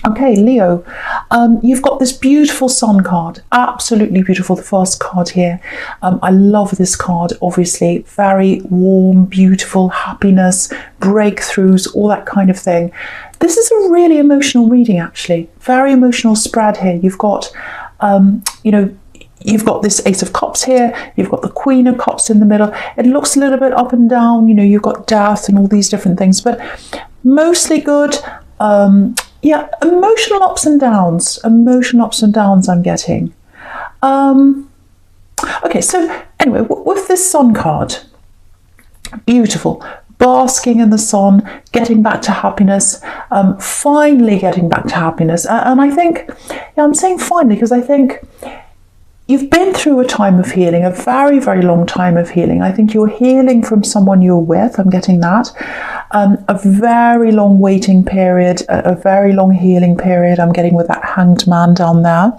Okay, Leo, you've got this beautiful sun card, absolutely beautiful, the first card here. I love this card, obviously, very warm, beautiful, happiness, breakthroughs, all that kind of thing. This is a really emotional reading, actually, very emotional spread here. You've got, you've got this Ace of Cups here, you've got the Queen of Cups in the middle. It looks a little bit up and down, you've got death and all these different things, but mostly good. Yeah, emotional ups and downs I'm getting. Okay, so anyway, with this sun card, beautiful, basking in the sun, getting back to happiness, finally getting back to happiness. And I think, I'm saying finally because I think you've been through a time of healing, a very, very long time of healing. I think you're healing from someone you're with. I'm getting that. A very long waiting period, a very long healing period. I'm getting with that Hanged Man down there.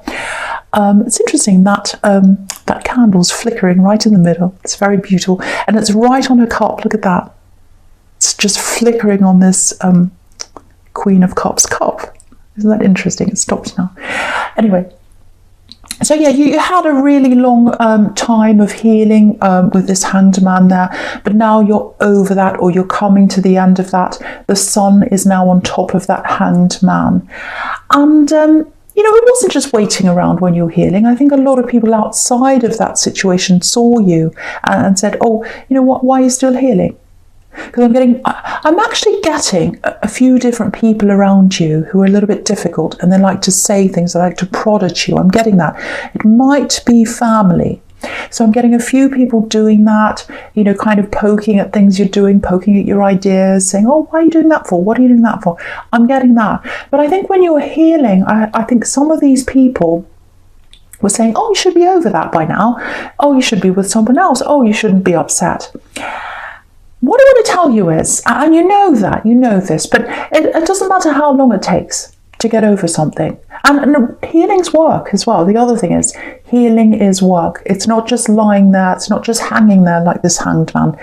It's interesting that that candle's flickering right in the middle. It's very beautiful. And it's right on her cup. Look at that. It's just flickering on this Queen of Cups cup. Isn't that interesting? It stopped now. Anyway. So yeah, you had a really long time of healing with this Hanged Man there, but now you're over that, or you're coming to the end of that. The sun is now on top of that Hanged Man. And, it wasn't just waiting around when you're healing. I think a lot of people outside of that situation saw you and said, oh, you know what, why are you still healing? Because I'm actually getting a few different people around you who are a little bit difficult, and they like to say things, they like to prod at you. I'm getting that. It might be family. So I'm getting a few people doing that, kind of poking at things you're doing, poking at your ideas, saying, oh, why are you doing that for? What are you doing that for? I'm getting that. But I think when you're healing, I think some of these people were saying, oh, you should be over that by now. Oh, you should be with someone else. Oh, you shouldn't be upset. What I want to tell you is, and you know this, but it doesn't matter how long it takes to get over something. And healing's work as well. The other thing is, healing is work. It's not just lying there. It's not just hanging there like this Hanged Man.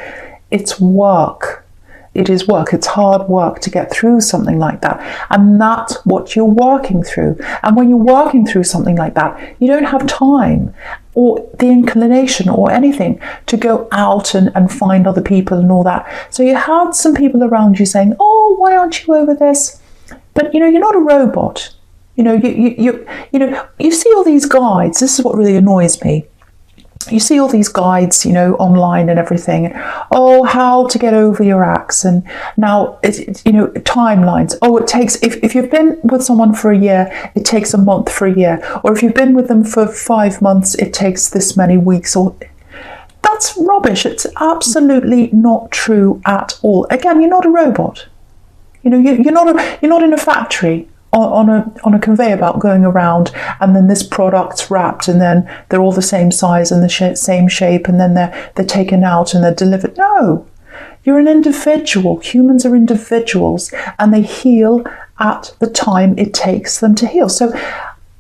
It's work. It is work. It's hard work to get through something like that. And that's what you're working through. And when you're working through something like that, you don't have time or the inclination or anything to go out and find other people and all that. So you had some people around you saying, oh, why aren't you over this? But, you're not a robot. You see all these guides. This is what really annoys me. You see all these guides, online and everything. Oh, how to get over your ex. And now, timelines. Oh, it takes, if you've been with someone for a year, it takes a month for a year. Or if you've been with them for 5 months, it takes this many weeks. Or that's rubbish. It's absolutely not true at all. Again, you're not a robot. You're not in a factory on a conveyor belt going around, and then this product's wrapped, and then they're all the same size and the same shape, and then they're taken out and they're delivered. No, you're an individual. Humans are individuals, and they heal at the time it takes them to heal. So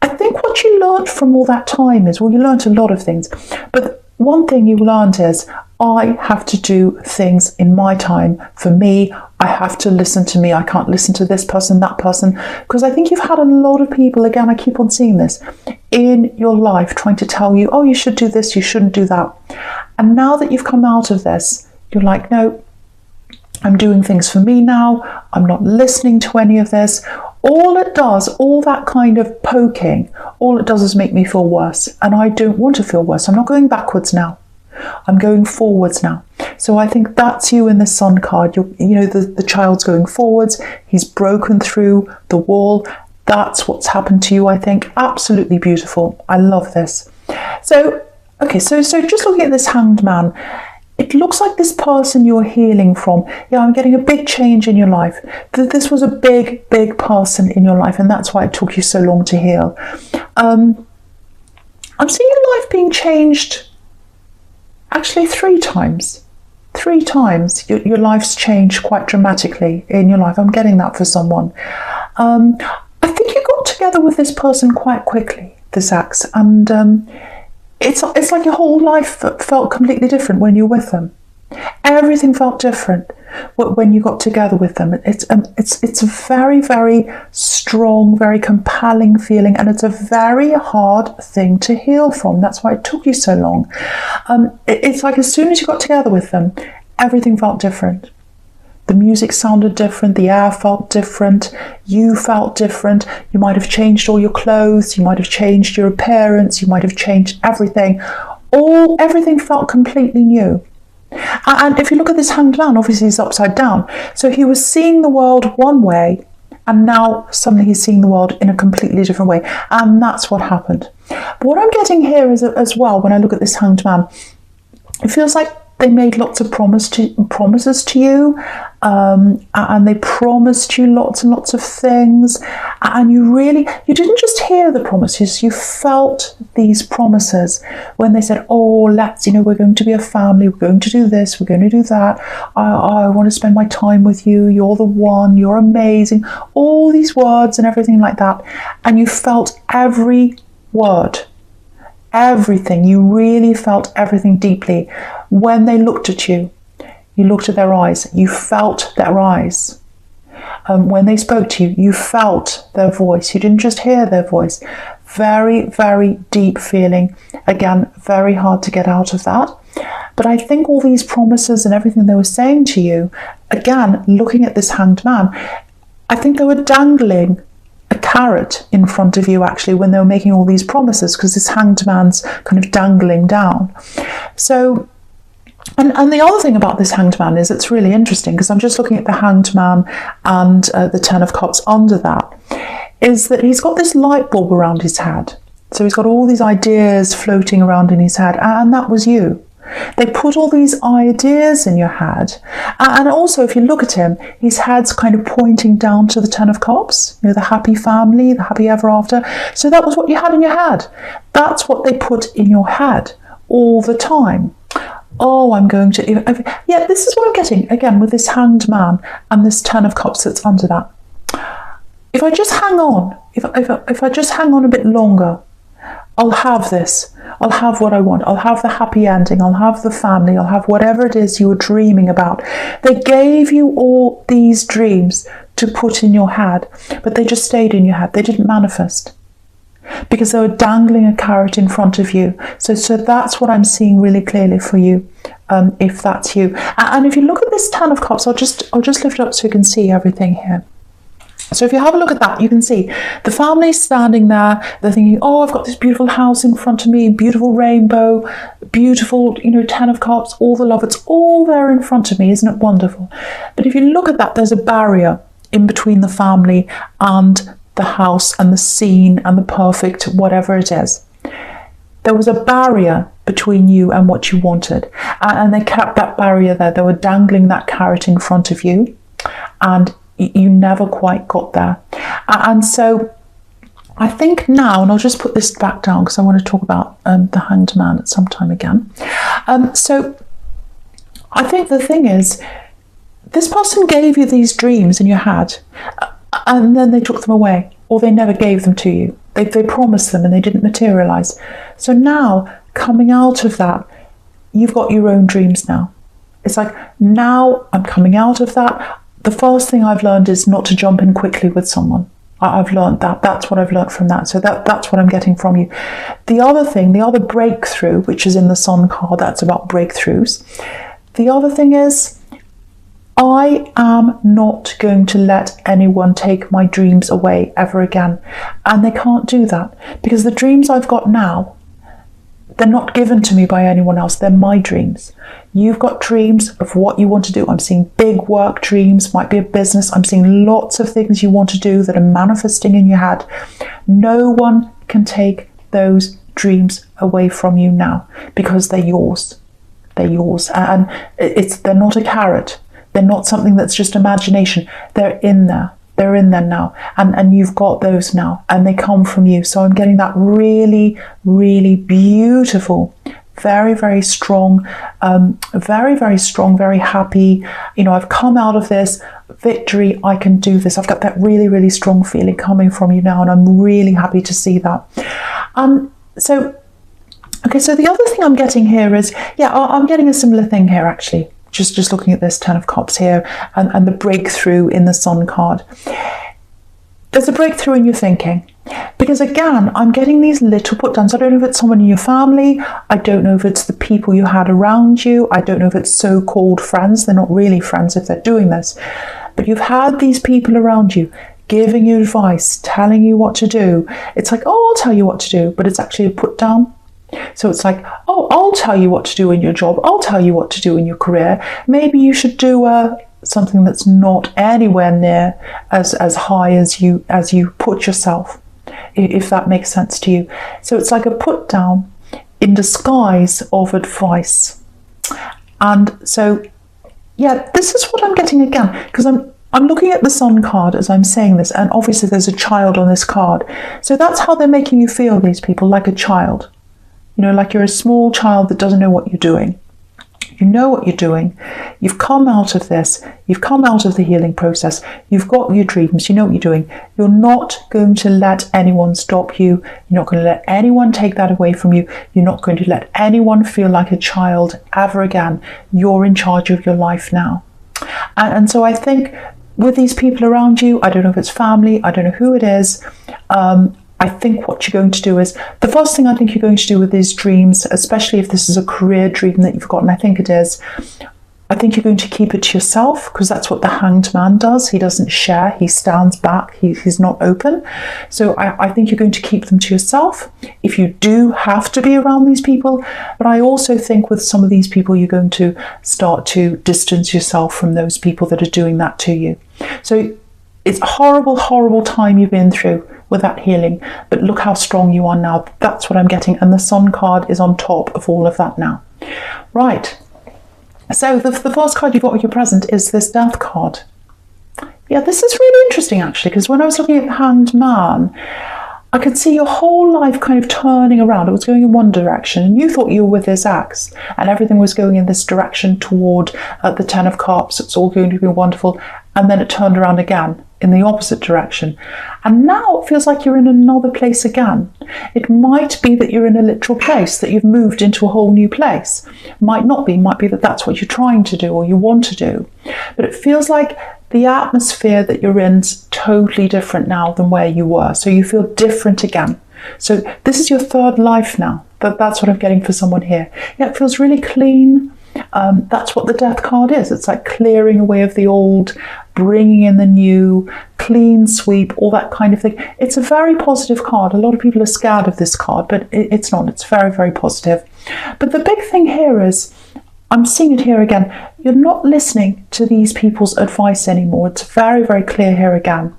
I think what you learned from all that time is, well, you learned a lot of things, but one thing you learned is, I have to do things in my time. For me, I have to listen to me. I can't listen to this person, that person, because I think you've had a lot of people, again, I keep on seeing this, in your life trying to tell you, oh, you should do this, you shouldn't do that. And now that you've come out of this, you're like, no, I'm doing things for me now. I'm not listening to any of this. All it does, all that kind of poking, all it does is make me feel worse. And I don't want to feel worse. I'm not going backwards now. I'm going forwards now. So I think that's you in the sun card. The child's going forwards. He's broken through the wall. That's what's happened to you, I think. Absolutely beautiful. I love this. So, okay, so just looking at this Hanged Man, it looks like this person you're healing from. Yeah, I'm getting a big change in your life. This was a big, big person in your life, and that's why it took you so long to heal. I'm seeing your life being changed actually 3 times. 3 times your life's changed quite dramatically in your life. I'm getting that for someone. I think you got together with this person quite quickly, this ex, and it's like your whole life felt completely different when you're with them. Everything felt different. when you got together with them. It's a very, very strong, very compelling feeling, and it's a very hard thing to heal from. That's why it took you so long. It's like as soon as you got together with them, everything felt different. The music sounded different, the air felt different, you felt different. You might have changed all your clothes, you might have changed your appearance, you might have changed everything. Everything felt completely new. And if you look at this Hanged Man, obviously he's upside down. So he was seeing the world one way, and now suddenly he's seeing the world in a completely different way. And that's what happened. But what I'm getting here is, as well, when I look at this Hanged Man, it feels like they made lots of promises to you, and they promised you lots and lots of things, and you didn't just hear the promises, you felt these promises when they said, oh, we're going to be a family, we're going to do this, we're going to do that, I want to spend my time with you, you're the one, you're amazing, all these words and everything like that, and you felt every word. Everything, you really felt everything deeply. When they looked at you, you looked at their eyes, you felt their eyes. When they spoke to you, you felt their voice. You didn't just hear their voice. Very, very deep feeling. Again, very hard to get out of that. But I think all these promises and everything they were saying to you, again, looking at this Hanged Man, I think they were dangling a carrot in front of you, actually, when they were making all these promises, because this Hanged Man's kind of dangling down. So, and the other thing about this Hanged Man is it's really interesting, because I'm just looking at the Hanged Man and the Ten of Cups under that, is that he's got this light bulb around his head. So he's got all these ideas floating around in his head, and that was you. They put all these ideas in your head, and also if you look at him, his head's kind of pointing down to the Ten of Cups, the happy family, the happy ever after. So that was what you had in your head. That's what they put in your head all the time. Oh, I'm going to... Yeah, this is what I'm getting, again, with this Hanged Man and this Ten of Cups that's under that. If I just hang on, if I just hang on a bit longer, I'll have this. I'll have what I want. I'll have the happy ending. I'll have the family. I'll have whatever it is you were dreaming about. They gave you all these dreams to put in your head, but they just stayed in your head. They didn't manifest because they were dangling a carrot in front of you. So that's what I'm seeing really clearly for you, if that's you. And if you look at this Ten of Cups, I'll just lift it up so you can see everything here. So if you have a look at that, you can see the family standing there. They're thinking, oh, I've got this beautiful house in front of me, beautiful rainbow, beautiful, Ten of Cups, all the love. It's all there in front of me. Isn't it wonderful? But if you look at that, there's a barrier in between the family and the house and the scene and the perfect whatever it is. There was a barrier between you and what you wanted. And they kept that barrier there. They were dangling that carrot in front of you. And you never quite got there. And so I think now, and I'll just put this back down because I want to talk about the Hanged Man at some time again. So I think the thing is, this person gave you these dreams in your head, and then they took them away, or they never gave them to you. They promised them and they didn't materialize. So now, coming out of that, you've got your own dreams now. It's like, now I'm coming out of that. The first thing I've learned is not to jump in quickly with someone. I've learned that. That's what I've learned from that. So that's what I'm getting from you. The other thing, the other breakthrough, which is in the Sun card, that's about breakthroughs. The other thing is, I am not going to let anyone take my dreams away ever again. And they can't do that, because the dreams I've got now, they're not given to me by anyone else. They're my dreams. You've got dreams of what you want to do. I'm seeing big work dreams, might be a business. I'm seeing lots of things you want to do that are manifesting in your head. No one can take those dreams away from you now, because they're yours. They're yours. And they're not a carrot. They're not something that's just imagination. They're in there. They're in there now, and you've got those now, and they come from you. So I'm getting that really, really beautiful, very, very strong, very happy. I've come out of this victory. I can do this. I've got that really, really strong feeling coming from you now, and I'm really happy to see that. So the other thing I'm getting here is, I'm getting a similar thing here actually. just looking at this Ten of Cups here, and the breakthrough in the Sun card. There's a breakthrough in your thinking. Because again, I'm getting these little put downs. I don't know if it's someone in your family. I don't know if it's the people you had around you. I don't know if it's so-called friends. They're not really friends if they're doing this. But you've had these people around you giving you advice, telling you what to do. It's like, oh, I'll tell you what to do. But it's actually a put down. So it's like, oh, I'll tell you what to do in your job. I'll tell you what to do in your career. Maybe you should do something that's not anywhere near as high as you put yourself, if that makes sense to you. So it's like a put down in disguise of advice. And so, yeah, this is what I'm getting again, because I'm looking at the Sun card as I'm saying this, and obviously there's a child on this card. So that's how they're making you feel, these people, like a child. You know, like you're a small child that doesn't know what you're doing. You know what you're doing. You've come out of this. You've come out of the healing process. You've got your dreams. You know what you're doing. You're not going to let anyone stop you. You're not going to let anyone take that away from you. You're not going to let anyone feel like a child ever again. You're in charge of your life now. And so I think with these people around you, I don't know if it's family, I don't know who it is, I think what you're going to do is, the first thing I think you're going to do with these dreams, especially if this is a career dream that you've got, and I think it is, I think you're going to keep it to yourself, because that's what the Hanged Man does. He doesn't share, he stands back, he's not open. So I think you're going to keep them to yourself if you do have to be around these people. But I also think with some of these people, you're going to start to distance yourself from those people that are doing that to you. So it's a horrible, horrible time you've been through with that healing, but look how strong you are now. That's what I'm getting, and the Sun card is on top of all of that now. Right, so the first card you've got with your present is this Death card. Yeah, this is really interesting actually, because when I was looking at the Hanged Man, I could see your whole life kind of turning around. It was going in one direction, and you thought you were with this axe, and everything was going in this direction toward the Ten of Cups. It's all going to be wonderful, and then it turned around again in the opposite direction. And now it feels like you're in another place again. It might be that you're in a literal place, that you've moved into a whole new place. Might not be, might be that that's what you're trying to do or you want to do. But it feels like the atmosphere that you're in is totally different now than where you were. So you feel different again. So this is your third life now. That's what I'm getting for someone here. Yeah, it feels really clean. That's what the Death card is. It's like clearing away of the old, bringing in the new, clean sweep, all that kind of thing. It's a very positive card. A lot of people are scared of this card, but it's not. It's very, very positive. But the big thing here is, I'm seeing it here again, you're not listening to these people's advice anymore. It's very, very clear here again.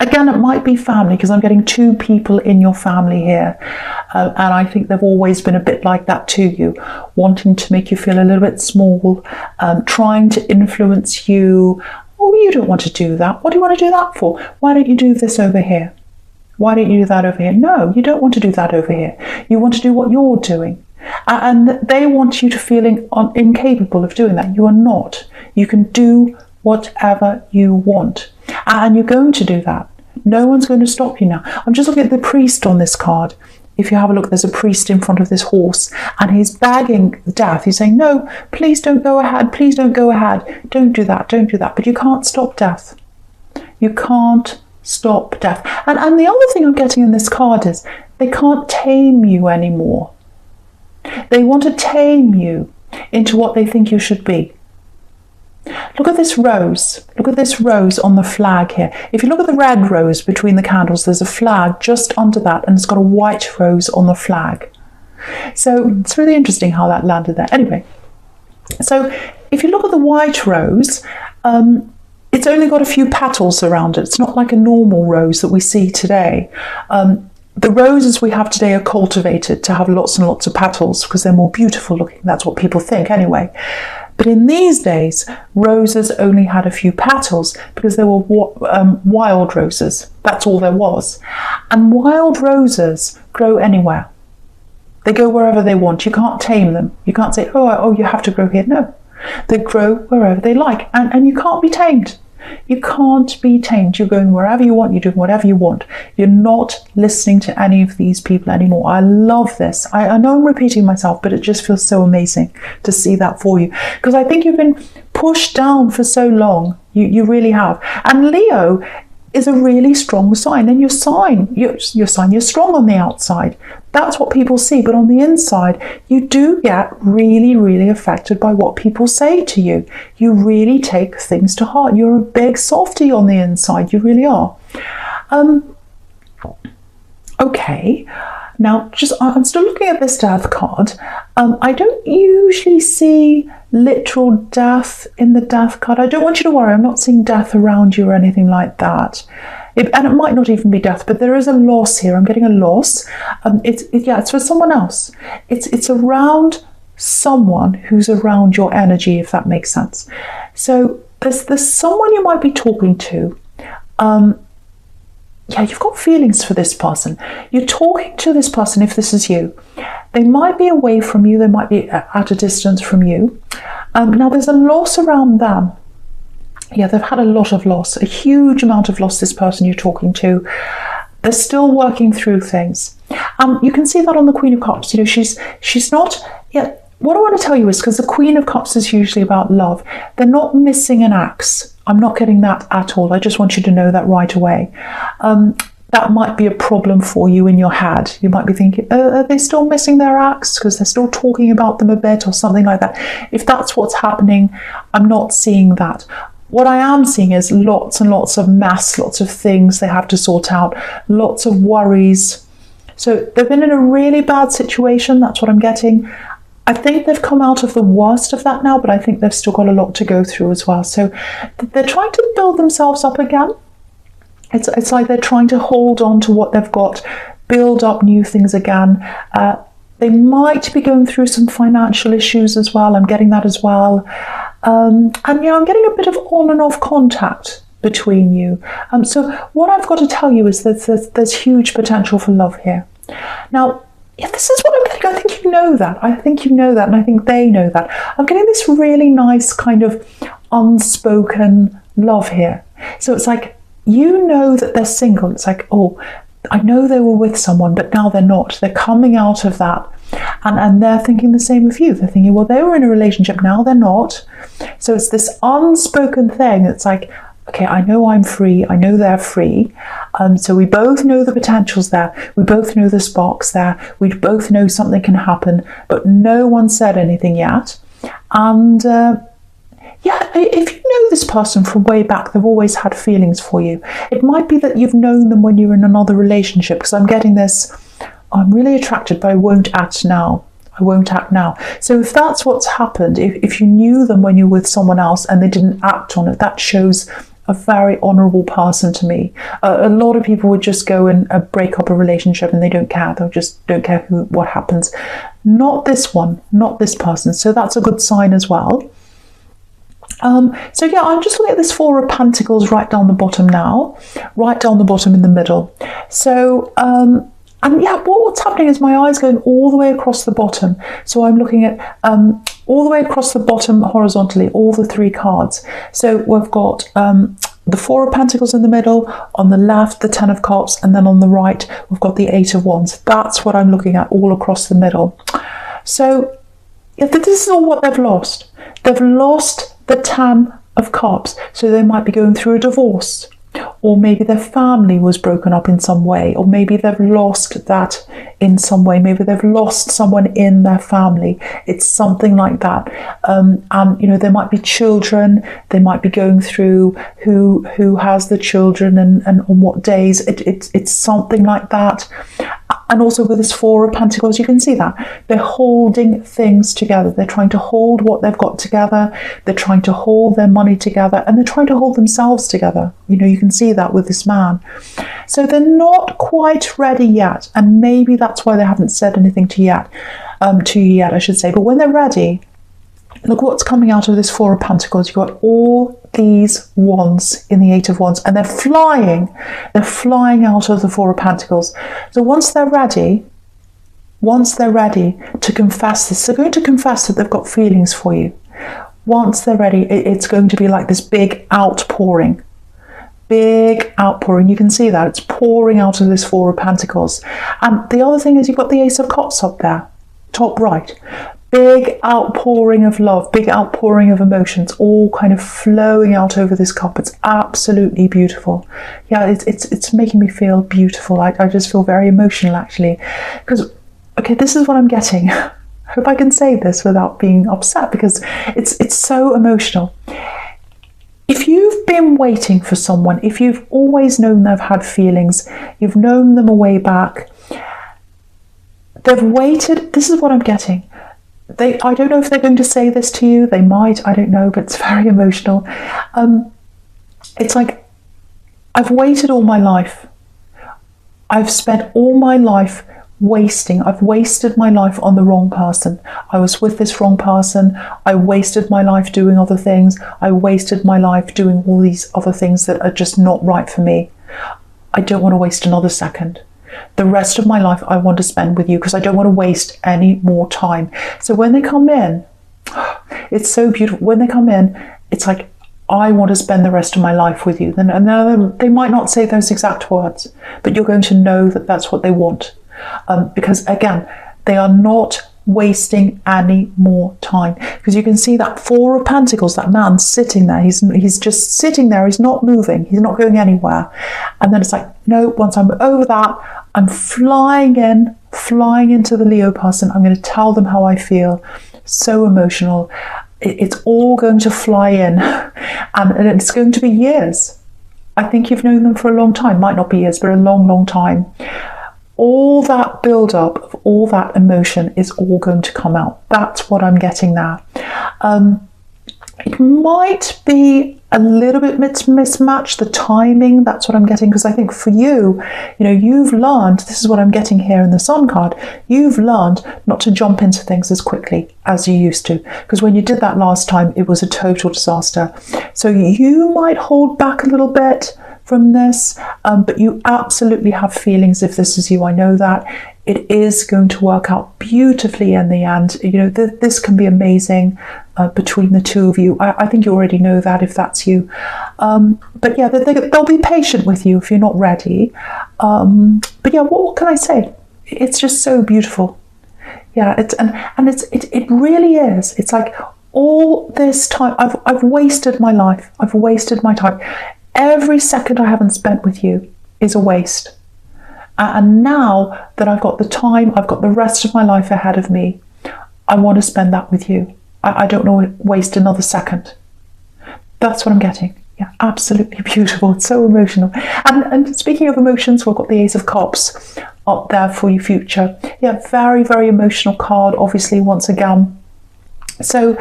Again, it might be family, because I'm getting two people in your family here. And I think they've always been a bit like that to you, wanting to make you feel a little bit small, trying to influence you. Oh, you don't want to do that. What do you want to do that for? Why don't you do this over here? Why don't you do that over here? No, you don't want to do that over here. You want to do what you're doing. And they want you to feel incapable of doing that. You are not. You can do whatever you want. And you're going to do that. No one's going to stop you now. I'm just looking at the priest on this card. If you have a look, there's a priest in front of this horse, and he's begging Death. He's saying, no, please don't go ahead. Please don't go ahead. Don't do that. Don't do that. But you can't stop Death. You can't stop Death. And the other thing I'm getting in this card is they can't tame you anymore. They want to tame you into what they think you should be. Look at this rose. Look at this rose on the flag here. If you look at the red rose between the candles, there's a flag just under that, and it's got a white rose on the flag. So it's really interesting how that landed there. Anyway, so if you look at the white rose, it's only got a few petals around it. It's not like a normal rose that we see today. The roses we have today are cultivated to have lots and lots of petals because they're more beautiful looking. That's what people think anyway. But in these days, roses only had a few petals because they were wild roses. That's all there was. And wild roses grow anywhere. They go wherever they want. You can't tame them. You can't say, oh, you have to grow here. No, they grow wherever they like. And you can't be tamed. You can't be tamed. You're going wherever you want. You're doing whatever you want. You're not listening to any of these people anymore. I love this. I know I'm repeating myself, but it just feels so amazing to see that for you, because I think you've been pushed down for so long. You really have. And Leo is a really strong sign. And you're strong on the outside. That's what people see. But on the inside, you do get really, really affected by what people say to you. You really take things to heart. You're a big softie on the inside. You really are. Okay. Now, I'm still looking at this death card. I don't usually see literal death in the death card. I don't want you to worry. I'm not seeing death around you or anything like that. And it might not even be death, but there is a loss here. I'm getting a loss. It's for someone else. It's around someone who's around your energy, if that makes sense. So there's someone you might be talking to. You've got feelings for this person. You're talking to this person if this is you. They might be away from you. They might be at a distance from you. Now, there's a loss around them. Yeah, they've had a lot of loss, a huge amount of loss, this person you're talking to. They're still working through things. You can see that on the Queen of Cups. You know, she's not... Yeah, what I want to tell you is, because the Queen of Cups is usually about love, they're not missing an axe. I'm not getting that at all. I just want you to know that right away. That might be a problem for you in your head. You might be thinking, are they still missing their axe because they're still talking about them a bit or something like that? If that's what's happening, I'm not seeing that. What I am seeing is lots and lots of mess, lots of things they have to sort out, lots of worries. So they've been in a really bad situation. That's what I'm getting. I think they've come out of the worst of that now, but I think they've still got a lot to go through as well. So they're trying to build themselves up again. It's like they're trying to hold on to what they've got, build up new things again. They might be going through some financial issues as well. I'm getting that as well. And I'm getting a bit of on and off contact between you. So what I've got to tell you is that there's huge potential for love here. Now, if this is what I'm getting, I think you know that. I think you know that, and I think they know that. I'm getting this really nice kind of unspoken love here. So it's like, you know that they're single. It's like, oh, I know they were with someone, but now they're not. They're coming out of that. And they're thinking the same of you. They're thinking, well, they were in a relationship, now they're not. So it's this unspoken thing. It's like, okay, I know I'm free. I know they're free. So we both know the potential's there. We both know the spark's there. We both know something can happen, but no one said anything yet. And if you know this person from way back, they've always had feelings for you. It might be that you've known them when you were in another relationship, because I'm getting this, I'm really attracted, but I won't act now. I won't act now. So if that's what's happened, if you knew them when you were with someone else and they didn't act on it, that shows a very honourable person to me. A lot of people would just go and break up a relationship and they don't care. They just don't care what happens. Not this one, not this person. So that's a good sign as well. I'm just looking at this Four of Pentacles right down the bottom now, right down the bottom in the middle. So, what's happening is my eye's going all the way across the bottom. So I'm looking at all the way across the bottom horizontally, all the three cards. So we've got the Four of Pentacles in the middle, on the left, the Ten of Cups, and then on the right, we've got the Eight of Wands. That's what I'm looking at all across the middle. So this is all what they've lost. They've lost the Ten of Cups, so they might be going through a divorce, or maybe their family was broken up in some way, or maybe they've lost that in some way. Maybe they've lost someone in their family. It's something like that. And there might be children. They might be going through who has the children and on what days. It's something like that. And also with this Four of Pentacles, you can see that they're holding things together. They're trying to hold what they've got together. They're trying to hold their money together, and they're trying to hold themselves together. You can see that with this man. So they're not quite ready yet, and maybe that's why they haven't said anything to you yet, I should say. But when they're ready, look what's coming out of this Four of Pentacles. You've got all these wands in the Eight of Wands, and they're flying out of the Four of Pentacles. So once they're ready to confess this, they're going to confess that they've got feelings for you. once they're ready, it's going to be like this big outpouring. Big outpouring. You can see that. It's pouring out of this Four of Pentacles. And the other thing is you've got the Ace of Cups up there, top right. Big outpouring of love, big outpouring of emotions, all kind of flowing out over this cup. It's absolutely beautiful. Yeah, it's making me feel beautiful. I just feel very emotional, actually. Because, okay, this is what I'm getting. I hope I can say this without being upset, because it's so emotional. If you've been waiting for someone, if you've always known they've had feelings, you've known them a way back, they've waited. This is what I'm getting. I don't know if they're going to say this to you. They might, I don't know, but it's very emotional. It's like, I've waited all my life. I've spent all my life wasting. I've wasted my life on the wrong person. I was with this wrong person. I wasted my life doing other things. I wasted my life doing all these other things that are just not right for me. I don't want to waste another second. The rest of my life I want to spend with you, because I don't want to waste any more time. So when they come in, it's so beautiful. When they come in, it's like, I want to spend the rest of my life with you. And they might not say those exact words, but you're going to know that that's what they want. Because again, they are not wasting any more time, because you can see that Four of Pentacles, that man sitting there, he's just sitting there, he's not moving, he's not going anywhere. And then it's like, no, once I'm over that, I'm flying into the Leo person. I'm going to tell them how I feel. So emotional. It's all going to fly in, and it's going to be years. I think you've known them for a long time. Might not be years, but a long time. All that build-up of all that emotion is all going to come out. That's what I'm getting now. It might be a little bit mismatched, the timing. That's what I'm getting, because I think for you, you've learned, this is what I'm getting here in the Sun card, you've learned not to jump into things as quickly as you used to, because when you did that last time, it was a total disaster. So you might hold back a little bit from this, but you absolutely have feelings if this is you. I know that. It is going to work out beautifully in the end. This can be amazing between the two of you. I think you already know that if that's you. But yeah, they'll be patient with you if you're not ready. But yeah, what can I say? It's just so beautiful. Yeah, it really is. It's like all this time, I've wasted my life. I've wasted my time. Every second I haven't spent with you is a waste. And now that I've got the time, I've got the rest of my life ahead of me, I want to spend that with you. I don't want to waste another second. That's what I'm getting. Yeah, absolutely beautiful. It's so emotional. And speaking of emotions, we've got the Ace of Cups up there for your future. Yeah, very, very emotional card, obviously, once again. So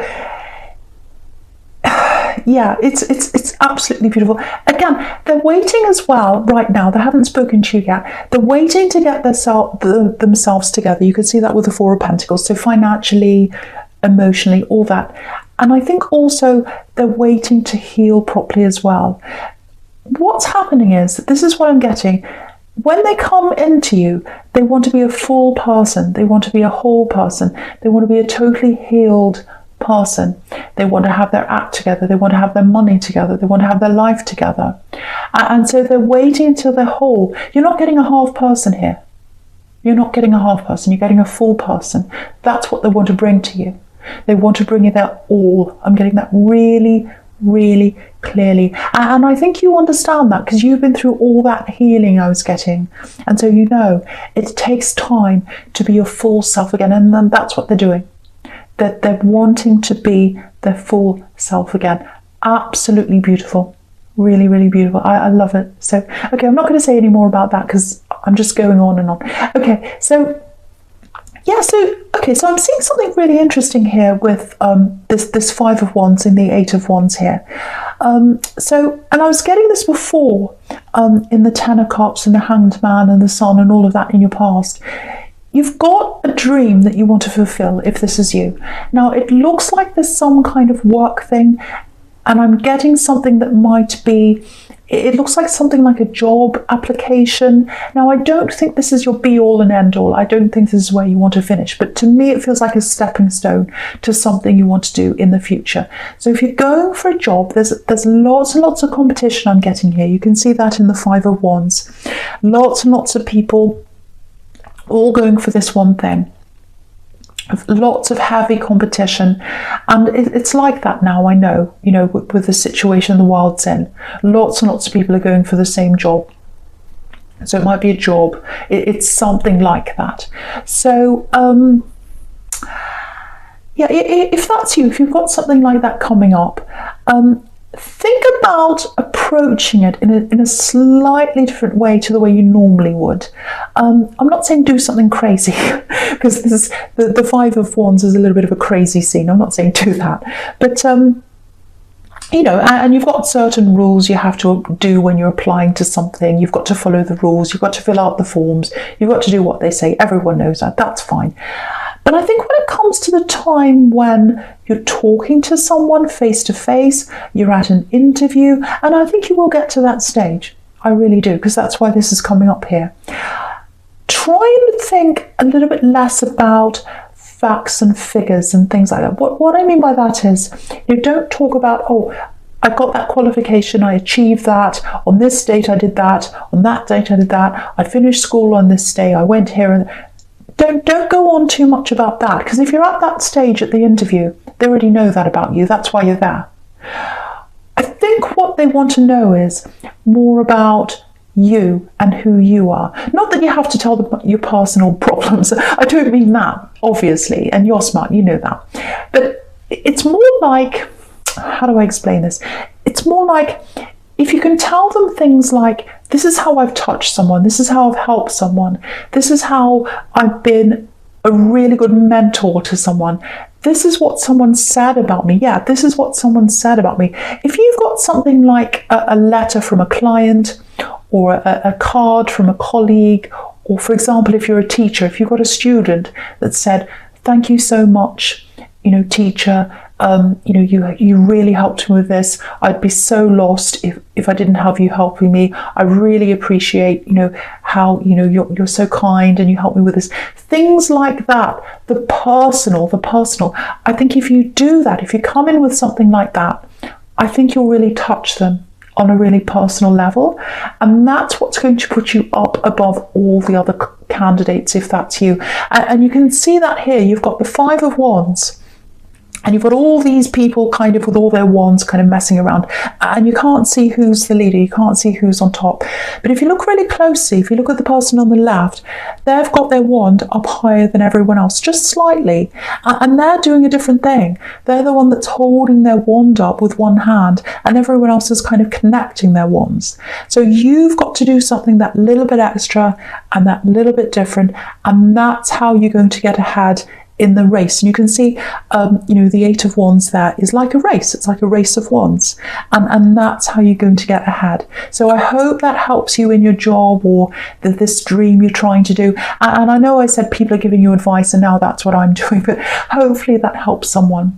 yeah, it's absolutely beautiful. Again, they're waiting as well right now. They haven't spoken to you yet. They're waiting to get themselves together. You can see that with the Four of Pentacles. So financially, emotionally, all that. And I think also they're waiting to heal properly as well. What's happening is, this is what I'm getting. When they come into you, they want to be a full person. They want to be a whole person. They want to be a totally healed person. They want to have their act together. They want to have their money together. They want to have their life together. And so they're waiting until they're whole. You're not getting a half person here. You're not getting a half person. You're getting a full person. That's what they want to bring to you. They want to bring you their all. I'm getting that really, really clearly. And I think you understand that, because you've been through all that healing I was getting. And so you know it takes time to be your full self again. And then that's what they're doing. That they're wanting to be their full self again. Absolutely beautiful. Really, really beautiful. I love it. So, okay, I'm not going to say any more about that because I'm just going on and on. Okay, so yeah, so I'm seeing something really interesting here with this Five of Wands and the Eight of Wands here. And I was getting this before in the Ten of Cups and the Hanged Man and the Sun and all of that in your past. You've got a dream that you want to fulfill if this is you. Now, it looks like there's some kind of work thing, and I'm getting something that might be it looks like something like a job application. Now, I don't think this is your be-all and end-all. I don't think this is where you want to finish. But to me, it feels like a stepping stone to something you want to do in the future. So if you're going for a job, there's lots and lots of competition I'm getting here. You can see that in the Five of Wands. Lots and lots of people all going for this one thing. Lots of heavy competition, and it's like that now. I know, with the situation the world's in, lots and lots of people are going for the same job. So it might be a job, it's something like that. So yeah, if that's you, if you've got something like that coming up, think about approaching it in a slightly different way to the way you normally would. I'm not saying do something crazy, because this is the Five of Wands is a little bit of a crazy scene. I'm not saying do that, but and you've got certain rules you have to do when you're applying to something. You've got to follow the rules. You've got to fill out the forms. You've got to do what they say. Everyone knows that. That's fine. But I think when it comes to the time when you're talking to someone face to face, you're at an interview, and I think you will get to that stage. I really do, because that's why this is coming up here. Try and think a little bit less about facts and figures and things like that. What I mean by that is, you don't talk about, oh, I got that qualification, I achieved that, on this date I did that, on that date I did that, I finished school on this day, I went here, and don't go on too much about that, because if you're at that stage at the interview, they already know that about you. That's why you're there. I think what they want to know is more about you and who you are. Not that you have to tell them your personal problems. I don't mean that, obviously, and you're smart, you know that. But it's more like, how do I explain this? It's more like if you can tell them things like, this is how I've touched someone, this is how I've helped someone, this is how I've been a really good mentor to someone, this is what someone said about me. Yeah, this is what someone said about me. If you've got something like a letter from a client, or a card from a colleague, or for example, if you're a teacher, if you've got a student that said, thank you so much, teacher, you really helped me with this. I'd be so lost if I didn't have you helping me. I really appreciate, how, you're so kind and you helped me with this. Things like that, the personal. I think if you do that, if you come in with something like that, I think you'll really touch them on a really personal level. And that's what's going to put you up above all the other candidates, if that's you. And you can see that here. You've got the Five of Wands, and you've got all these people kind of with all their wands kind of messing around, and you can't see who's the leader, you can't see who's on top. But if you look really closely, if you look at the person on the left, they've got their wand up higher than everyone else, just slightly, and they're doing a different thing. They're the one that's holding their wand up with one hand, and everyone else is kind of connecting their wands. So you've got to do something that little bit extra and that little bit different, and that's how you're going to get ahead in the race. And you can see, the Eight of Wands there is like a race. It's like a race of wands. And that's how you're going to get ahead. So I hope that helps you in your job or this dream you're trying to do. And I know I said people are giving you advice and now that's what I'm doing, but hopefully that helps someone.